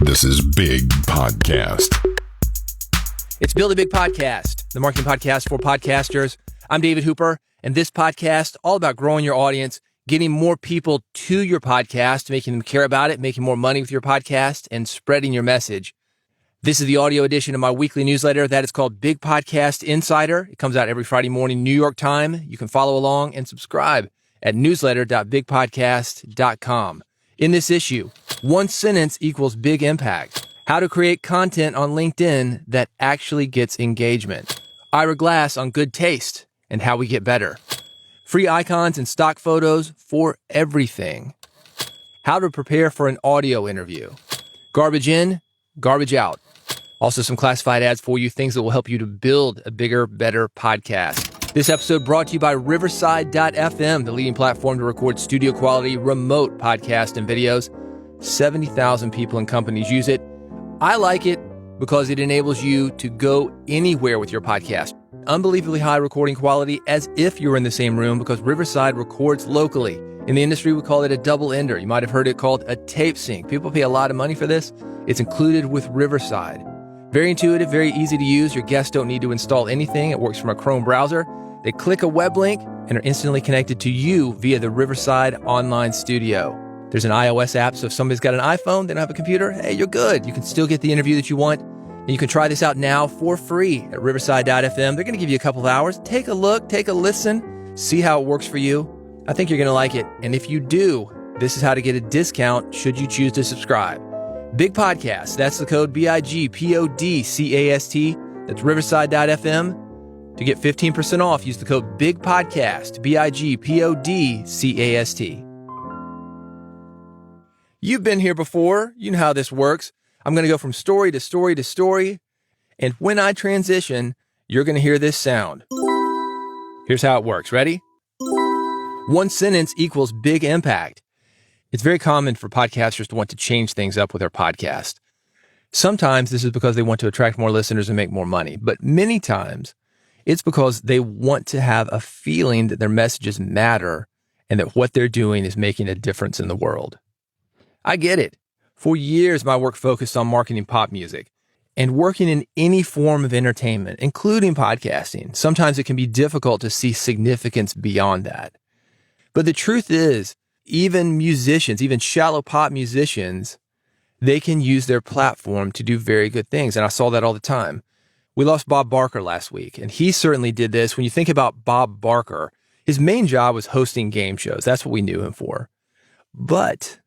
This is Big Podcast. It's Build a Big Podcast, the marketing podcast for podcasters. I'm David Hooper, and this podcast all about growing your audience, getting more people to your podcast, making them care about it, making more money with your podcast, and spreading your message. This is the audio edition of my weekly newsletter that is called Big Podcast Insider. It comes out every Friday morning, New York time. You can follow along and subscribe at newsletter.bigpodcast.com. In this issue, one sentence equals big impact. How to create content on LinkedIn that actually gets engagement. Ira Glass on good taste and how we get better. Free icons and stock photos for everything. How to prepare for an audio interview. Garbage in, garbage out. Also some classified ads for you, things that will help you to build a bigger, better podcast. This episode brought to you by Riverside.fm, the leading platform to record studio quality remote podcasts and videos. 70,000 people and companies use it. I like it because it enables you to go anywhere with your podcast. Unbelievably high recording quality as if you're in the same room because Riverside records locally. In the industry, we call it a double ender. You might have heard it called a tape sync. People pay a lot of money for this. It's included with Riverside. Very intuitive, very easy to use. Your guests don't need to install anything. It works from a Chrome browser. They click a web link and are instantly connected to you via the Riverside online studio. There's an iOS app, so if somebody's got an iPhone, they don't have a computer, hey, you're good. You can still get the interview that you want. And you can try this out now for free at Riverside.fm. They're going to give you a couple of hours. Take a look, take a listen, see how it works for you. I think you're going to like it. And if you do, this is how to get a discount should you choose to subscribe. Big Podcast, that's the code BIGPODCAST. That's Riverside.fm. To get 15% off, use the code BIGPODCAST, BIGPODCAST. You've been here before. You know how this works. I'm going to go from story to story to story. And when I transition, you're going to hear this sound. Here's how it works. Ready? One sentence equals big impact. It's very common for podcasters to want to change things up with their podcast. Sometimes this is because they want to attract more listeners and make more money. But many times it's because they want to have a feeling that their messages matter and that what they're doing is making a difference in the world. I get it. For years, my work focused on marketing pop music and working in any form of entertainment, including podcasting. Sometimes it can be difficult to see significance beyond that. But the truth is, even musicians, even shallow pop musicians, they can use their platform to do very good things. And I saw that all the time. We lost Bob Barker last week, and he certainly did this. When you think about Bob Barker, his main job was hosting game shows. That's what we knew him for. But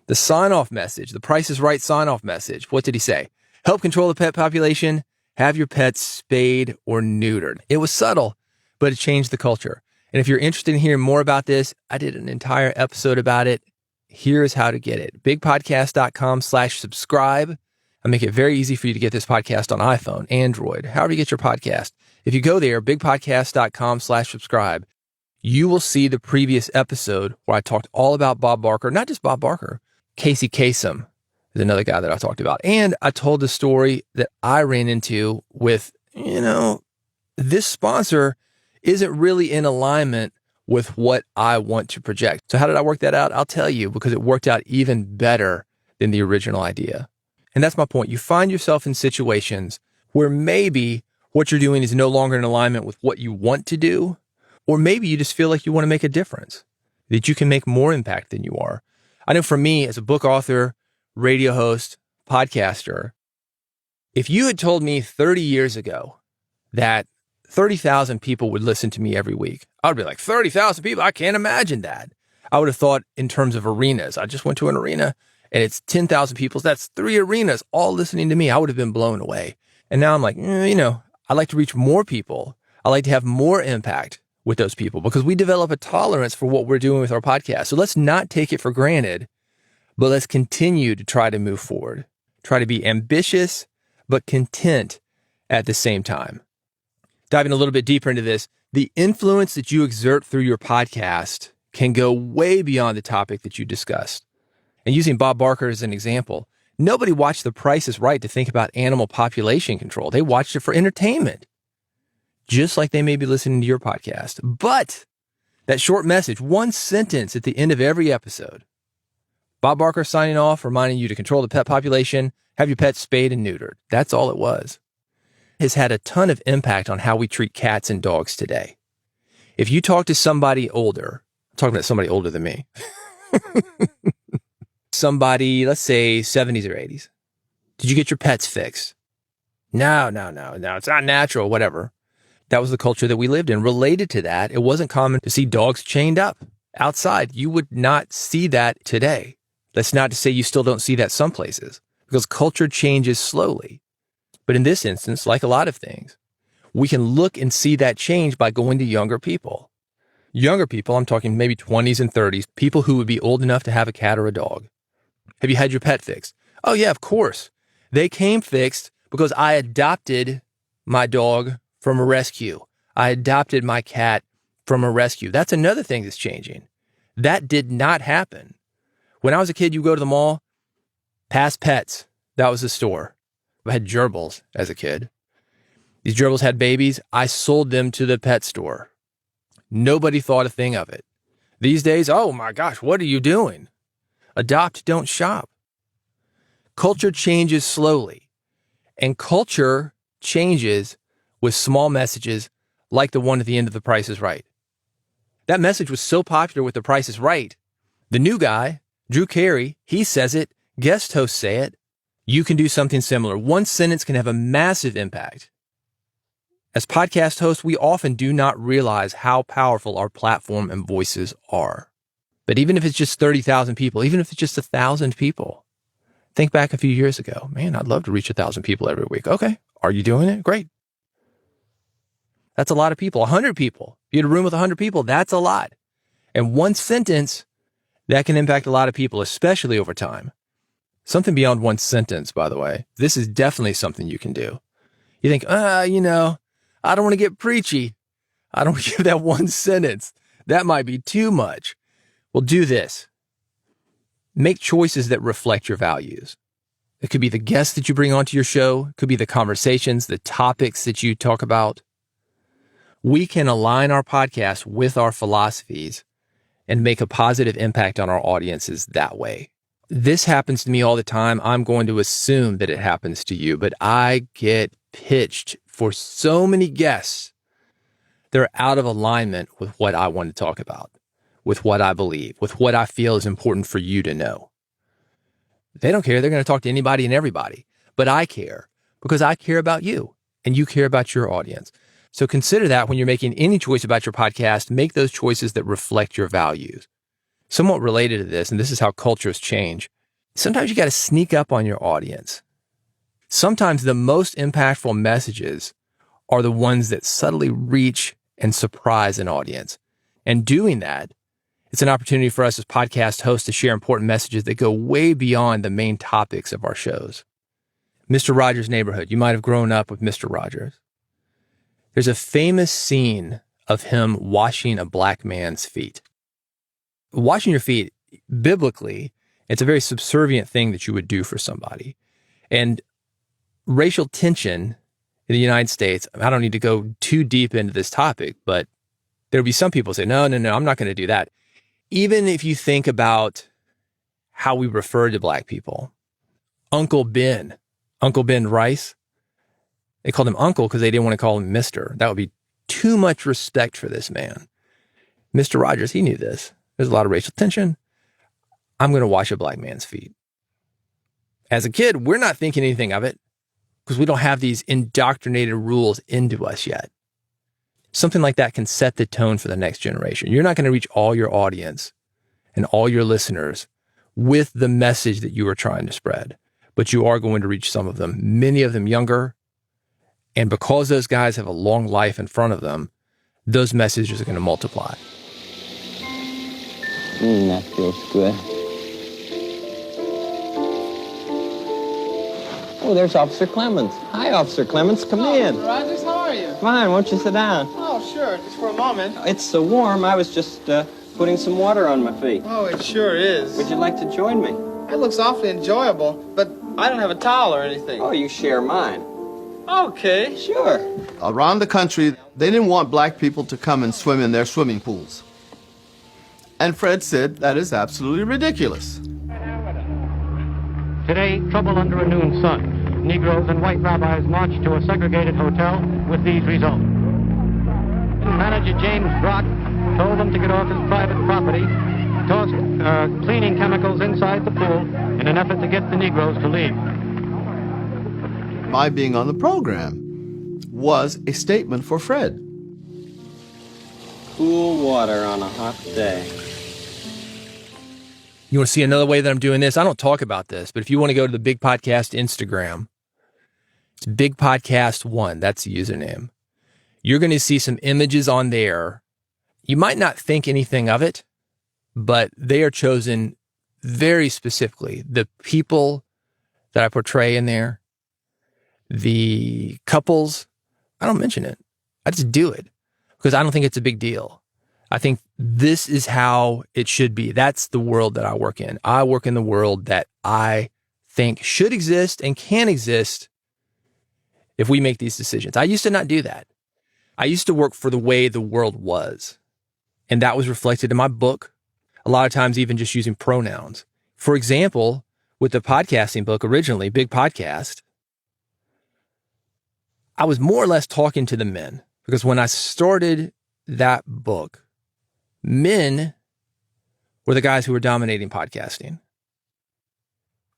the sign-off message, the Price is Right sign-off message, what did he say? Help control the pet population, have your pets spayed or neutered. It was subtle, but it changed the culture. And if you're interested in hearing more about this, I did an entire episode about it. Here's how to get it. bigpodcast.com/subscribe. I make it very easy for you to get this podcast on iPhone, Android, however you get your podcast. If you go there, bigpodcast.com/subscribe, you will see the previous episode where I talked all about Bob Barker, not just Bob Barker. Casey Kasem is another guy that I talked about. And I told the story that I ran into with, this sponsor isn't really in alignment with what I want to project. So how did I work that out? I'll tell you, because it worked out even better than the original idea. And that's my point. You find yourself in situations where maybe what you're doing is no longer in alignment with what you want to do, or maybe you just feel like you want to make a difference, that you can make more impact than you are. I know for me, as a book author, radio host, podcaster, if you had told me 30 years ago that 30,000 people would listen to me every week, I would be like, 30,000 people? I can't imagine that. I would have thought in terms of arenas. I just went to an arena and it's 10,000 people. That's 3 arenas all listening to me. I would have been blown away. And now I'm like, I'd like to reach more people. I like to have more impact with those people because we develop a tolerance for what we're doing with our podcast. So let's not take it for granted, but let's continue to try to move forward. Try to be ambitious, but content at the same time. Diving a little bit deeper into this, the influence that you exert through your podcast can go way beyond the topic that you discussed. And using Bob Barker as an example, nobody watched The Price is Right to think about animal population control. They watched it for entertainment, just like they may be listening to your podcast. But that short message, one sentence at the end of every episode, Bob Barker signing off, reminding you to control the pet population, have your pets spayed and neutered. That's all it was. It has had a ton of impact on how we treat cats and dogs today. If you talk to somebody older, I'm talking about somebody older than me, somebody, let's say 70s or 80s, did you get your pets fixed? No, it's not natural, whatever. That was the culture that we lived in. Related to that, it wasn't common to see dogs chained up outside. You would not see that today. That's not to say you still don't see that some places, because culture changes slowly. But in this instance, like a lot of things, we can look and see that change by going to younger people. Younger people, I'm talking maybe 20s and 30s, people who would be old enough to have a cat or a dog. Have you had your pet fixed? Oh yeah, of course. They came fixed because I adopted my dog from a rescue. I adopted my cat from a rescue. That's another thing that's changing. That did not happen. When I was a kid, you go to the mall, past Pets. That was the store. I had gerbils as a kid. These gerbils had babies. I sold them to the pet store. Nobody thought a thing of it. These days, oh my gosh, what are you doing? Adopt, don't shop. Culture changes slowly. And culture changes with small messages like the one at the end of The Price is Right. That message was so popular with The Price is Right. The new guy, Drew Carey, he says it. Guest hosts say it. You can do something similar. One sentence can have a massive impact. As podcast hosts, we often do not realize how powerful our platform and voices are. But even if it's just 30,000 people, even if it's just 1,000 people, think back a few years ago. Man, I'd love to reach 1,000 people every week. Okay. Are you doing it? Great. That's a lot of people. 100 people. You had a room with 100 people. That's a lot. And one sentence, that can impact a lot of people, especially over time. Something beyond one sentence, by the way. This is definitely something you can do. You think, I don't want to get preachy. I don't want to give that one sentence. That might be too much. Well, do this. Make choices that reflect your values. It could be the guests that you bring onto your show. It could be the conversations, the topics that you talk about. We can align our podcast with our philosophies and make a positive impact on our audiences that way. This happens to me all the time. I'm going to assume that it happens to you, but I get pitched for so many guests. They're out of alignment with what I want to talk about, with what I believe, with what I feel is important for you to know. They don't care. They're going to talk to anybody and everybody, but I care because I care about you and you care about your audience. So consider that when you're making any choice about your podcast, make those choices that reflect your values. Somewhat related to this, and this is how cultures change, sometimes you got to sneak up on your audience. Sometimes the most impactful messages are the ones that subtly reach and surprise an audience. And doing that, it's an opportunity for us as podcast hosts to share important messages that go way beyond the main topics of our shows. Mr. Rogers' Neighborhood. You might have grown up with Mr. Rogers. There's a famous scene of him washing a black man's feet. Washing your feet, biblically, it's a very subservient thing that you would do for somebody. And racial tension in the United States, I don't need to go too deep into this topic, but there'll be some people say, no, I'm not going to do that. Even if you think about how we refer to black people, Uncle Ben Rice, they called him Uncle because they didn't want to call him Mr. That would be too much respect for this man. Mr. Rogers, he knew this. There's a lot of racial tension. I'm going to wash a black man's feet. As a kid, we're not thinking anything of it because we don't have these indoctrinated rules into us yet. Something like that can set the tone for the next generation. You're not going to reach all your audience and all your listeners with the message that you are trying to spread, but you are going to reach some of them, many of them younger. And because those guys have a long life in front of them, those messages are going to multiply. That feels good. Oh, there's Officer Clemens. Hi, Officer Clemens. Come in. Mr. Rogers, how are you? Fine. Won't you sit down? Oh, sure. Just for a moment. It's so warm. I was just putting some water on my feet. Oh, it sure is. Would you like to join me? It looks awfully enjoyable, but I don't have a towel or anything. Oh, you share mine. Okay. Sure. Around the country, they didn't want black people to come and swim in their swimming pools. And Fred said, that is absolutely ridiculous. Today, trouble under a noon sun. Negroes and white rabbis marched to a segregated hotel with these results. Manager James Brock told them to get off his private property, tossed cleaning chemicals inside the pool in an effort to get the Negroes to leave. My being on the program was a statement for Fred. Cool water on a hot day. You want to see another way that I'm doing this? I don't talk about this, but if you want to go to the Big Podcast Instagram, it's Big Podcast 1. That's the username. You're going to see some images on there. You might not think anything of it, but they are chosen very specifically. The people that I portray in there, the couples, I don't mention it. I just do it because I don't think it's a big deal. I think this is how it should be. That's the world that I work in. I work in the world that I think should exist and can exist if we make these decisions. I used to not do that. I used to work for the way the world was. And that was reflected in my book. A lot of times even just using pronouns. For example, with the podcasting book originally, Big Podcast, I was more or less talking to the men because when I started that book, men were the guys who were dominating podcasting.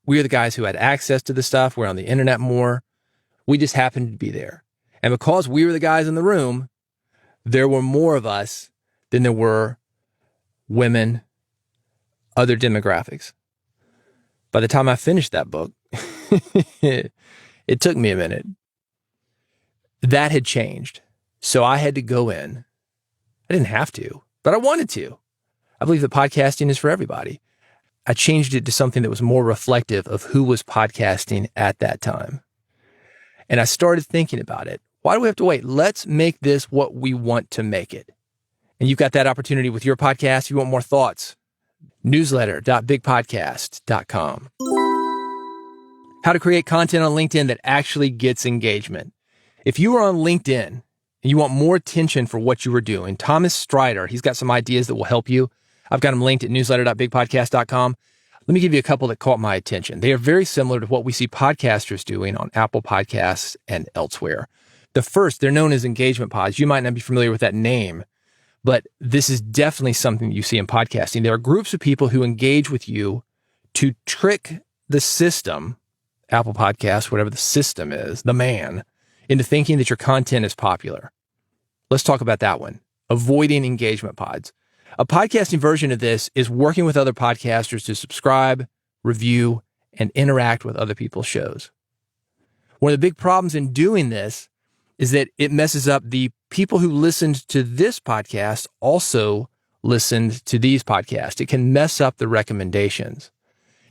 We are the guys who had access to the stuff. We're on the internet more. We just happened to be there. And because we were the guys in the room, there were more of us than there were women, other demographics. By the time I finished that book, it took me a minute. That had changed. So I had to go in. I didn't have to, but I wanted to. I believe that podcasting is for everybody. I changed it to something that was more reflective of who was podcasting at that time. And I started thinking about it. Why do we have to wait? Let's make this what we want to make it. And you've got that opportunity with your podcast. If you want more thoughts, newsletter.bigpodcast.com. How to create content on LinkedIn that actually gets engagement. If you are on LinkedIn and you want more attention for what you are doing, Thomas Strider, he's got some ideas that will help you. I've got them linked at newsletter.bigpodcast.com. Let me give you a couple that caught my attention. They are very similar to what we see podcasters doing on Apple Podcasts and elsewhere. The first, they're known as engagement pods. You might not be familiar with that name, but this is definitely something that you see in podcasting. There are groups of people who engage with you to trick the system, Apple Podcasts, whatever the system is, the man, into thinking that your content is popular. Let's talk about that one. Avoiding engagement pods. A podcasting version of this is working with other podcasters to subscribe, review, and interact with other people's shows. One of the big problems in doing this is that it messes up the people who listened to this podcast also listened to these podcasts. It can mess up the recommendations.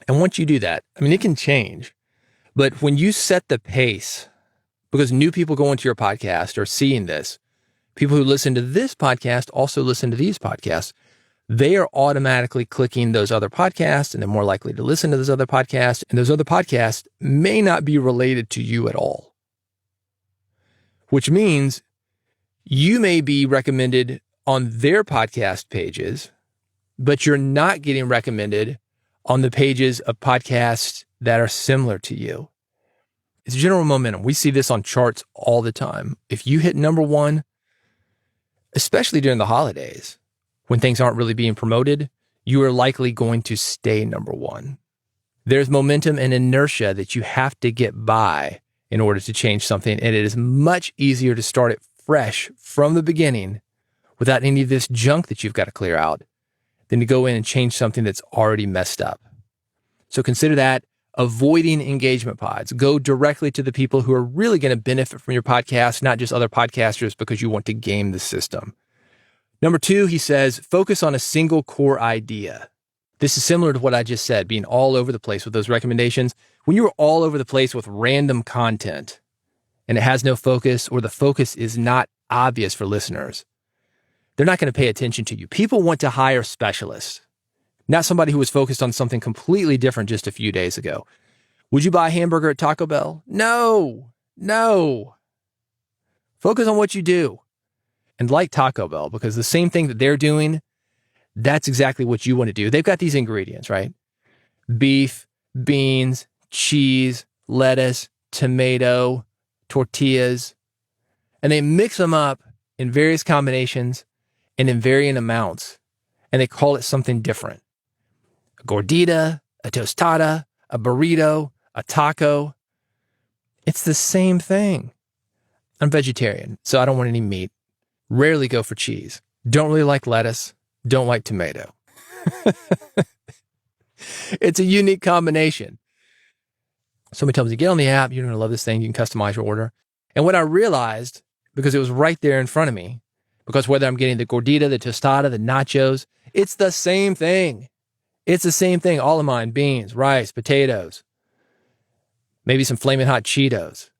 And once you do that, I mean, it can change. But when you set the pace, because new people go into your podcast are seeing this, people who listen to this podcast also listen to these podcasts. They are automatically clicking those other podcasts, and they're more likely to listen to those other podcasts. And those other podcasts may not be related to you at all, which means you may be recommended on their podcast pages, but you're not getting recommended on the pages of podcasts that are similar to you. It's general momentum. We see this on charts all the time. If you hit number one, especially during the holidays, when things aren't really being promoted, you are likely going to stay number one. There's momentum and inertia that you have to get by in order to change something. And it is much easier to start it fresh from the beginning without any of this junk that you've got to clear out than to go in and change something that's already messed up. So consider that. Avoiding engagement pods. Go directly to the people who are really going to benefit from your podcast, not just other podcasters because you want to game the system. Number 2, he says, focus on a single core idea. This is similar to what I just said, being all over the place with those recommendations. When you are all over the place with random content and it has no focus, or the focus is not obvious for listeners, they're not going to pay attention to you. People want to hire specialists, not somebody who was focused on something completely different just a few days ago. Would you buy a hamburger at Taco Bell? No. Focus on what you do. And like Taco Bell, because the same thing that they're doing, that's exactly what you want to do. They've got these ingredients, right? Beef, beans, cheese, lettuce, tomato, tortillas, and they mix them up in various combinations and in varying amounts, and they call it something different. A gordita, a tostada, a burrito, a taco. It's the same thing. I'm vegetarian, so I don't want any meat. Rarely go for cheese. Don't really like lettuce. Don't like tomato. It's a unique combination. Somebody tells me, get on the app. You're going to love this thing. You can customize your order. And what I realized, because it was right there in front of me, because whether I'm getting the gordita, the tostada, the nachos, it's the same thing. It's the same thing. All of mine, beans, rice, potatoes, maybe some Flamin' Hot Cheetos.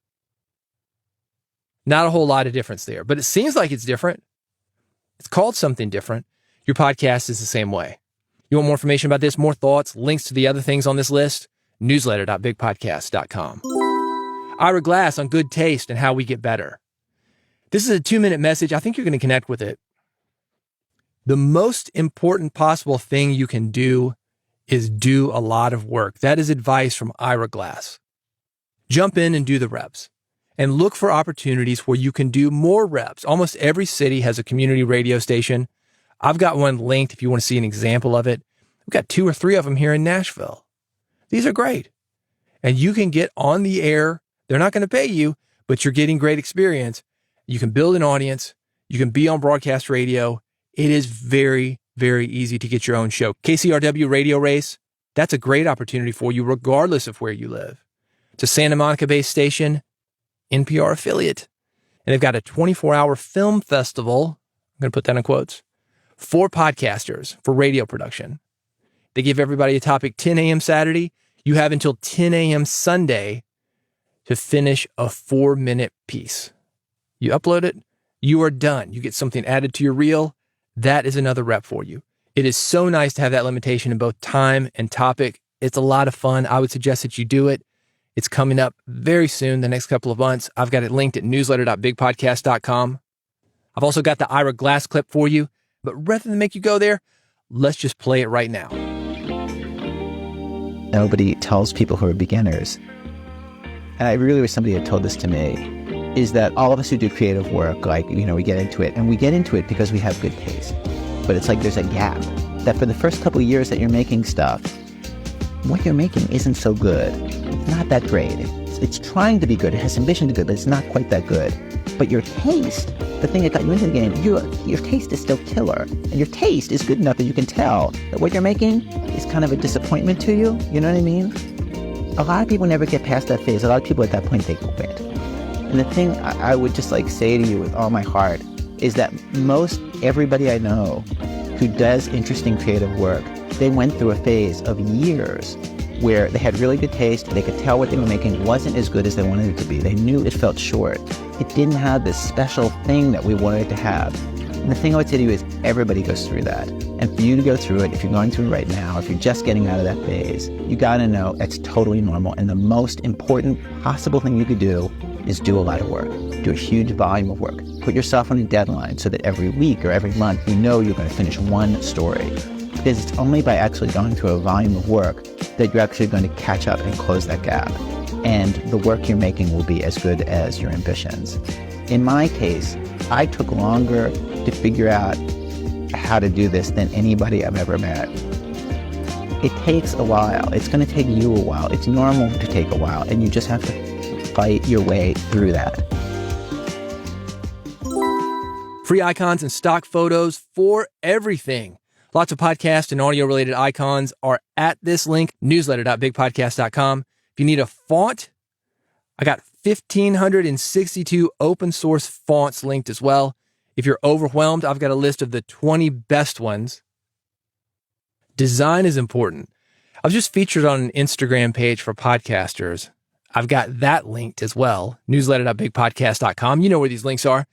Not a whole lot of difference there, but it seems like it's different. It's called something different. Your podcast is the same way. You want more information about this, more thoughts, links to the other things on this list? Newsletter.bigpodcast.com. Ira Glass on good taste and how we get better. This is a 2-minute message. I think you're going to connect with it. The most important possible thing you can do is do a lot of work. That is advice from Ira Glass. Jump in and do the reps. And look for opportunities where you can do more reps. Almost every city has a community radio station. I've got one linked if you want to see an example of it. We've got 2 or 3 of them here in Nashville. These are great. And you can get on the air. They're not going to pay you, but you're getting great experience. You can build an audience. You can be on broadcast radio. It is very, very easy to get your own show. KCRW Radio Race, that's a great opportunity for you regardless of where you live. It's a Santa Monica-based station, NPR affiliate. And they've got a 24-hour film festival, I'm going to put that in quotes, for podcasters, for radio production. They give everybody a topic 10 a.m. Saturday. You have until 10 a.m. Sunday to finish a 4-minute piece. You upload it, you are done. You get something added to your reel. That is another rep for you. It is so nice to have that limitation in both time and topic. It's a lot of fun. I would suggest that you do it. It's coming up very soon, the next couple of months. I've got it linked at newsletter.bigpodcast.com. I've also got the Ira Glass clip for you. But rather than make you go there, let's just play it right now. Nobody tells people who are beginners, and I really wish somebody had told this to me, is that all of us who do creative work, like, we get into it, and we get into it because we have good taste. But it's like there's a gap, that for the first couple of years that you're making stuff, what you're making isn't so good. It's not that great. It's trying to be good. It has ambition to be good, but it's not quite that good. But your taste, the thing that got you into the game, your taste is still killer. And your taste is good enough that you can tell that what you're making is kind of a disappointment to you. You know what I mean? A lot of people never get past that phase. A lot of people at that point, they quit. And the thing I would just say to you with all my heart is that most everybody I know who does interesting creative work, they went through a phase of years where they had really good taste. They could tell what they were making wasn't as good as they wanted it to be. They knew it felt short. It didn't have this special thing that we wanted it to have. And the thing I would say to you is everybody goes through that. And for you to go through it, if you're going through it right now, if you're just getting out of that phase, you got to know it's totally normal. And the most important possible thing you could do is do a lot of work. Do a huge volume of work. Put yourself on a deadline so that every week or every month you know you're going to finish one story. Because it's only by actually going through a volume of work that you're actually going to catch up and close that gap. And the work you're making will be as good as your ambitions. In my case, I took longer to figure out how to do this than anybody I've ever met. It takes a while. It's going to take you a while. It's normal to take a while, and you just have to fight your way through that. Free icons and stock photos for everything. Lots of podcast and audio-related icons are at this link, newsletter.bigpodcast.com. If you need a font, I got 1,562 open-source fonts linked as well. If you're overwhelmed, I've got a list of the 20 best ones. Design is important. I was just featured on an Instagram page for podcasters. I've got that linked as well, newsletter.bigpodcast.com. You know where these links are.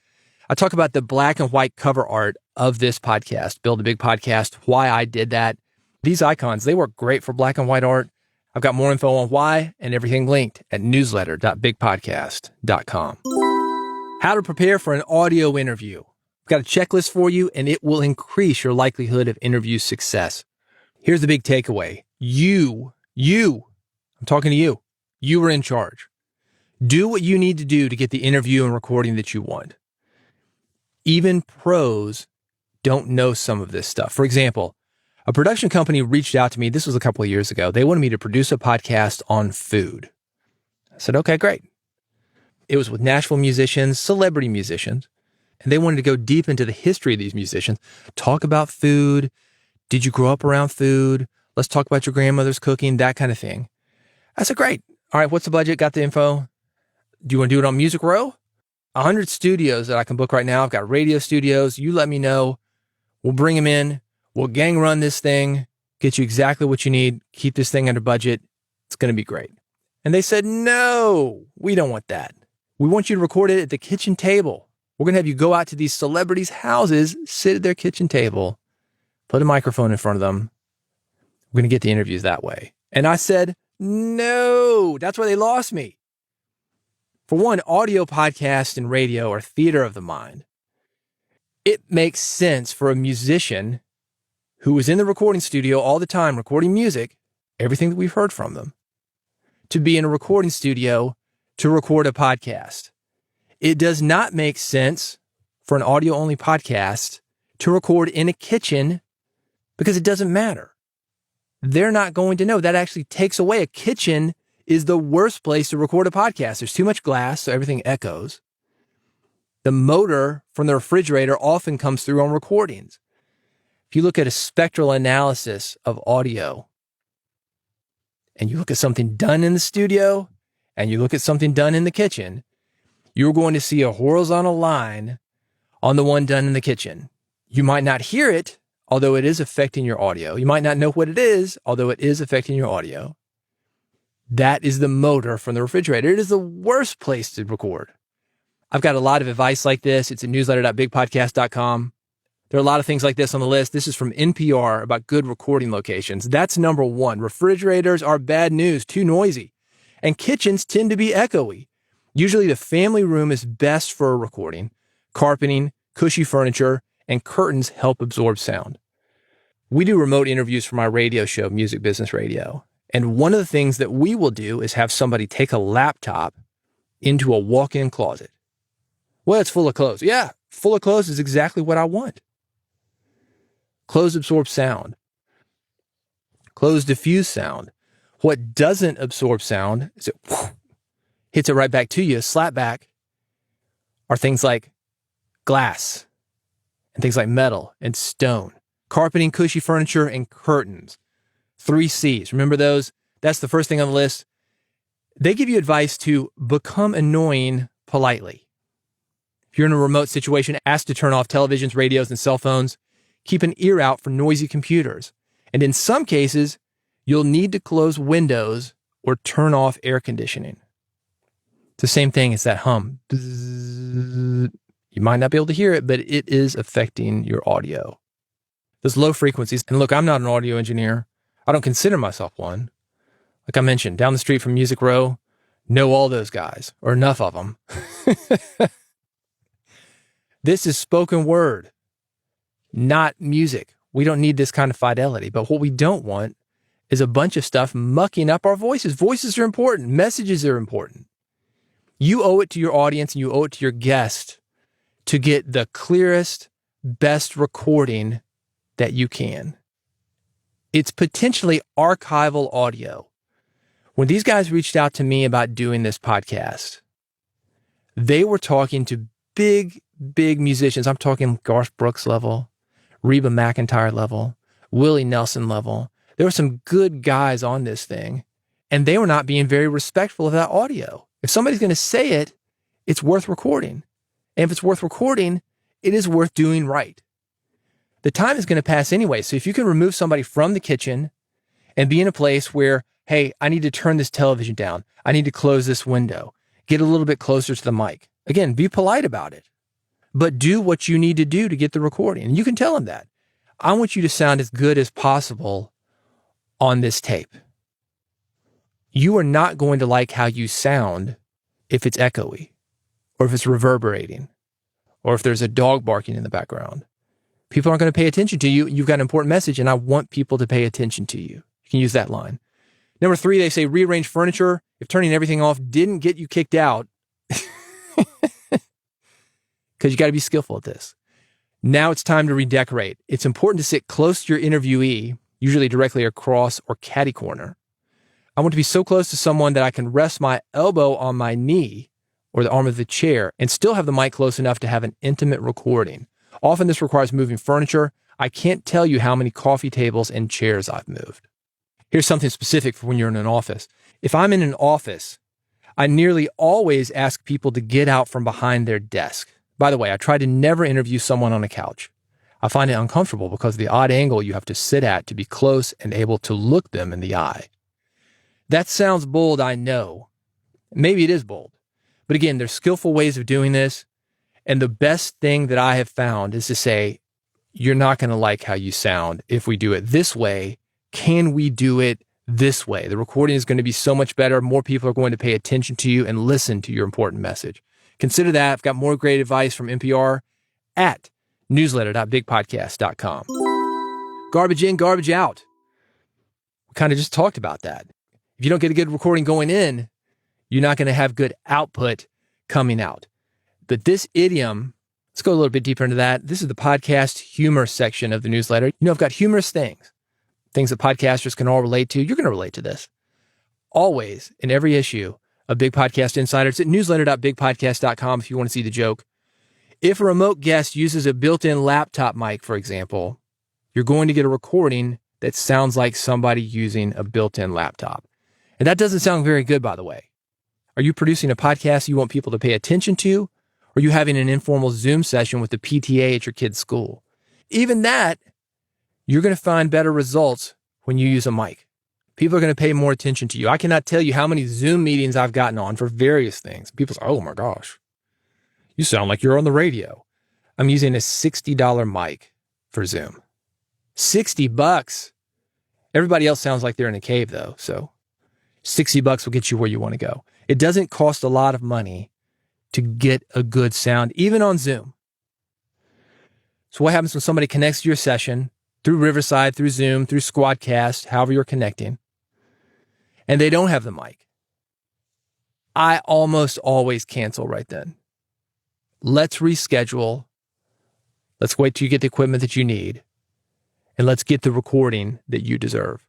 I talk about the black and white cover art of this podcast, Build a Big Podcast, why I did that. These icons, they work great for black and white art. I've got more info on why and everything linked at newsletter.bigpodcast.com. How to prepare for an audio interview. I've got a checklist for you, and it will increase your likelihood of interview success. Here's the big takeaway. I'm talking to you. You are in charge. Do what you need to do to get the interview and recording that you want. Even pros don't know some of this stuff. For example, a production company reached out to me. This was a couple of years ago. They wanted me to produce a podcast on food. I said, okay, great. It was with Nashville musicians, celebrity musicians, and they wanted to go deep into the history of these musicians, talk about food. Did you grow up around food? Let's talk about your grandmother's cooking, that kind of thing. I said, great. All right, what's the budget? Got the info? Do you want to do it on Music Row? 100 studios that I can book right now. I've got radio studios. You let me know. We'll bring them in. We'll gang run this thing, get you exactly what you need, keep this thing under budget. It's going to be great. And they said, no, we don't want that. We want you to record it at the kitchen table. We're going to have you go out to these celebrities' houses, sit at their kitchen table, put a microphone in front of them. We're going to get the interviews that way. And I said, no, that's why they lost me. For one, audio podcast and radio are theater of the mind. It makes sense for a musician who is in the recording studio all the time, recording music, everything that we've heard from them, to be in a recording studio to record a podcast. It does not make sense for an audio-only podcast to record in a kitchen because it doesn't matter. They're not going to know. That actually takes away. A kitchen is the worst place to record a podcast. There's too much glass, so everything echoes. The motor from the refrigerator often comes through on recordings. If you look at a spectral analysis of audio, and you look at something done in the studio, and you look at something done in the kitchen, you're going to see a horizontal line on the one done in the kitchen. You might not hear it, although it is affecting your audio. You might not know what it is, although it is affecting your audio. That is the motor from the refrigerator. It is the worst place to record. I've got a lot of advice like this. It's at newsletter.bigpodcast.com. There are a lot of things like this on the list. This is from NPR about good recording locations. That's number one. Refrigerators are bad news, too noisy. And kitchens tend to be echoey. Usually the family room is best for a recording. Carpeting, cushy furniture, and curtains help absorb sound. We do remote interviews for my radio show, Music Business Radio. And one of the things that we will do is have somebody take a laptop into a walk-in closet. Well, it's full of clothes. Yeah, full of clothes is exactly what I want. Clothes absorb sound. Clothes diffuse sound. What doesn't absorb sound is it hits it right back to you. A slap back are things like glass and things like metal and stone. Carpeting, cushy furniture, and curtains. 3 C's. Remember those? That's the first thing on the list. They give you advice to become annoying politely. If you're in a remote situation, ask to turn off televisions, radios, and cell phones. Keep an ear out for noisy computers. And in some cases, you'll need to close windows or turn off air conditioning. It's the same thing as that hum. You might not be able to hear it, but it is affecting your audio. Those low frequencies, and look, I'm not an audio engineer. I don't consider myself one. Like I mentioned, down the street from Music Row, know all those guys, or enough of them. This is spoken word, not music. We don't need this kind of fidelity. But what we don't want is a bunch of stuff mucking up our voices. Voices are important. Messages are important. You owe it to your audience and you owe it to your guest to get the clearest, best recording that you can. It's potentially archival audio. When these guys reached out to me about doing this podcast, they were talking to big musicians. I'm talking Garth Brooks level, Reba McEntire level, Willie Nelson level. There were some good guys on this thing, and they were not being very respectful of that audio. If somebody's going to say it, it's worth recording. And if it's worth recording, it is worth doing right. The time is going to pass anyway. So if you can remove somebody from the kitchen and be in a place where, hey, I need to turn this television down. I need to close this window. Get a little bit closer to the mic. Again, be polite about it. But do what you need to do to get the recording. And you can tell them that. I want you to sound as good as possible on this tape. You are not going to like how you sound if it's echoey, or if it's reverberating, or if there's a dog barking in the background. People aren't going to pay attention to you. You've got an important message, and I want people to pay attention to you. You can use that line. Number 3, they say rearrange furniture. If turning everything off didn't get you kicked out, because you got to be skillful at this. Now it's time to redecorate. It's important to sit close to your interviewee, usually directly across or catty corner. I want to be so close to someone that I can rest my elbow on my knee or the arm of the chair and still have the mic close enough to have an intimate recording. Often this requires moving furniture. I can't tell you how many coffee tables and chairs I've moved. Here's something specific for when you're in an office. If I'm in an office, I nearly always ask people to get out from behind their desk. By the way, I try to never interview someone on a couch. I find it uncomfortable because of the odd angle you have to sit at to be close and able to look them in the eye. That sounds bold, I know. Maybe it is bold. But again, there's skillful ways of doing this. And the best thing that I have found is to say, you're not going to like how you sound if we do it this way. Can we do it this way? The recording is going to be so much better. More people are going to pay attention to you and listen to your important message. Consider that. I've got more great advice from NPR at newsletter.bigpodcast.com. Garbage in, garbage out. We kind of just talked about that. If you don't get a good recording going in, you're not going to have good output coming out. But this idiom, let's go a little bit deeper into that. This is the podcast humor section of the newsletter. You know, I've got humorous things that podcasters can all relate to. You're going to relate to this. Always, in every issue of Big Podcast Insider, it's at newsletter.bigpodcast.com if you want to see the joke. If a remote guest uses a built-in laptop mic, for example, you're going to get a recording that sounds like somebody using a built-in laptop. And that doesn't sound very good, by the way. Are you producing a podcast you want people to pay attention to? Or are you having an informal Zoom session with the PTA at your kid's school? Even that, you're going to find better results when you use a mic. People are going to pay more attention to you. I cannot tell you how many Zoom meetings I've gotten on for various things. People say, oh my gosh, you sound like you're on the radio. I'm using a $60 mic for Zoom. $60. Everybody else sounds like they're in a cave though. So $60 will get you where you want to go. It doesn't cost a lot of money to get a good sound, even on Zoom. So what happens when somebody connects to your session through Riverside, through Zoom, through Squadcast, however you're connecting, and they don't have the mic? I almost always cancel right then. Let's reschedule. Let's wait till you get the equipment that you need, and let's get the recording that you deserve.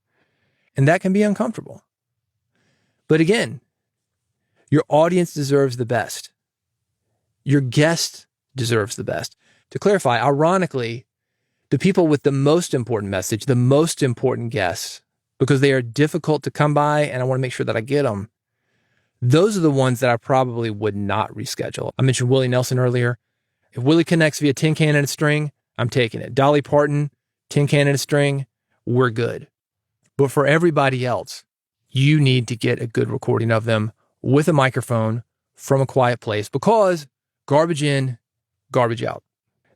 And that can be uncomfortable. But again, your audience deserves the best. Your guest deserves the best. To clarify, ironically, the people with the most important message, the most important guests, because they are difficult to come by and I want to make sure that I get them, those are the ones that I probably would not reschedule. I mentioned Willie Nelson earlier. If Willie connects via tin can and a string, I'm taking it. Dolly Parton, tin can and a string, we're good. But for everybody else, you need to get a good recording of them with a microphone from a quiet place, because garbage in, garbage out.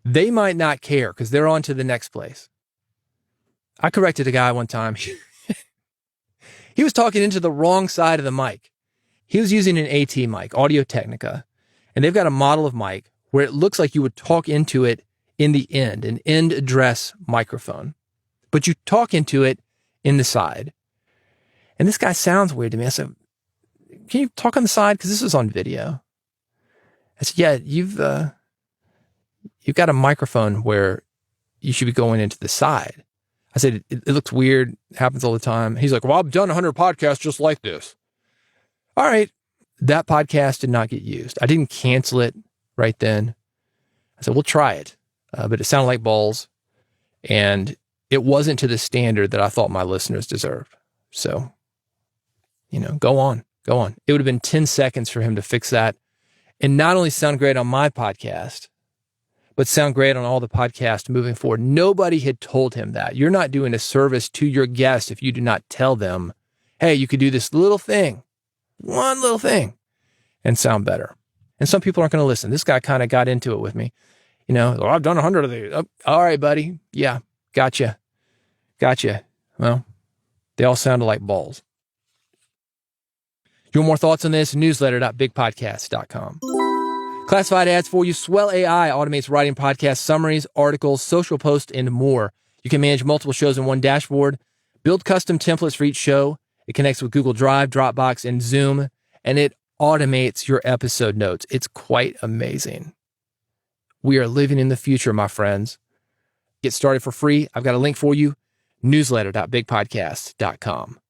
They might not care because they're on to the next place. I corrected a guy one time. He was talking into the wrong side of the mic. He was using an AT mic, Audio-Technica, and they've got a model of mic where it looks like you would talk into it in the end, an end address microphone, but you talk into it in the side. And this guy sounds weird to me. I said, can you talk on the side? Because this is on video. I said, yeah, you've got a microphone where you should be going into the side. I said, it looks weird. It happens all the time. He's like, well, I've done 100 podcasts just like this. All right. That podcast did not get used. I didn't cancel it right then. I said, we'll try it. But it sounded like balls. And it wasn't to the standard that I thought my listeners deserved. So, go on. It would have been 10 seconds for him to fix that and not only sound great on my podcast, but sound great on all the podcasts moving forward. Nobody had told him that. You're not doing a service to your guest if you do not tell them, hey, you could do this little thing, one little thing, and sound better. And some people aren't going to listen. This guy kind of got into it with me. I've done 100 of these. Oh, all right, buddy. Yeah, gotcha. Well, they all sounded like balls. You want more thoughts on this? Newsletter.bigpodcast.com. Classified ads for you. Swell AI automates writing podcast summaries, articles, social posts, and more. You can manage multiple shows in one dashboard, build custom templates for each show, It connects with Google Drive, Dropbox, and Zoom, and it automates your episode notes. It's quite amazing. We are living in the future, my friends. Get started for free. I've got a link for you, newsletter.bigpodcast.com.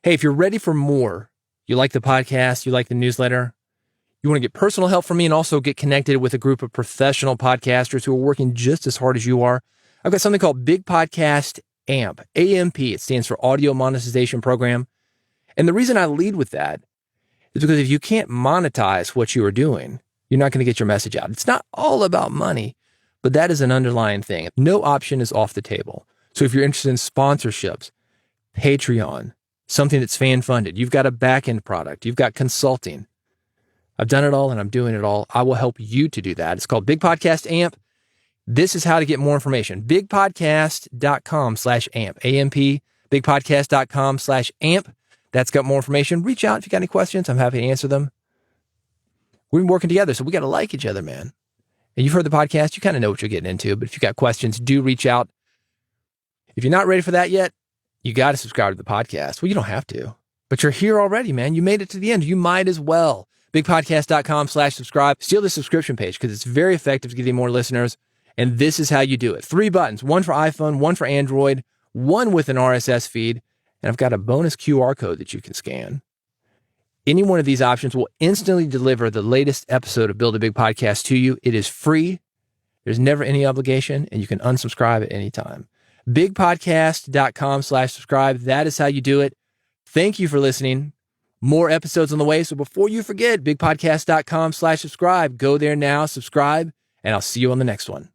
Hey, if you're ready for more, you like the podcast, you like the newsletter, you want to get personal help from me and also get connected with a group of professional podcasters who are working just as hard as you are, I've got something called Big Podcast AMP, AMP. It stands for Audio Monetization Program. And the reason I lead with that is because if you can't monetize what you are doing, you're not going to get your message out. It's not all about money, but that is an underlying thing. No option is off the table. So if you're interested in sponsorships, Patreon, something that's fan-funded, you've got a back-end product, you've got consulting. I've done it all and I'm doing it all. I will help you to do that. It's called Big Podcast AMP. This is how to get more information. bigpodcast.com/AMP, AMP, bigpodcast.com/AMP. That's got more information. Reach out if you got any questions. I'm happy to answer them. We've been working together, so we got to like each other, man. And you've heard the podcast. You kind of know what you're getting into, but if you got questions, do reach out. If you're not ready for that yet, you got to subscribe to the podcast. Well, you don't have to, but you're here already, man. You made it to the end. You might as well. Bigpodcast.com/subscribe. Steal the subscription page because it's very effective to getting more listeners. And this is how you do it. 3 buttons, one for iPhone, one for Android, one with an RSS feed. And I've got a bonus QR code that you can scan. Any one of these options will instantly deliver the latest episode of Build a Big Podcast to you. It is free. There's never any obligation, and you can unsubscribe at any time. Bigpodcast.com/subscribe. That is how you do it. Thank you for listening. More episodes on the way. So before you forget, bigpodcast.com/subscribe. Go there now, subscribe, and I'll see you on the next one.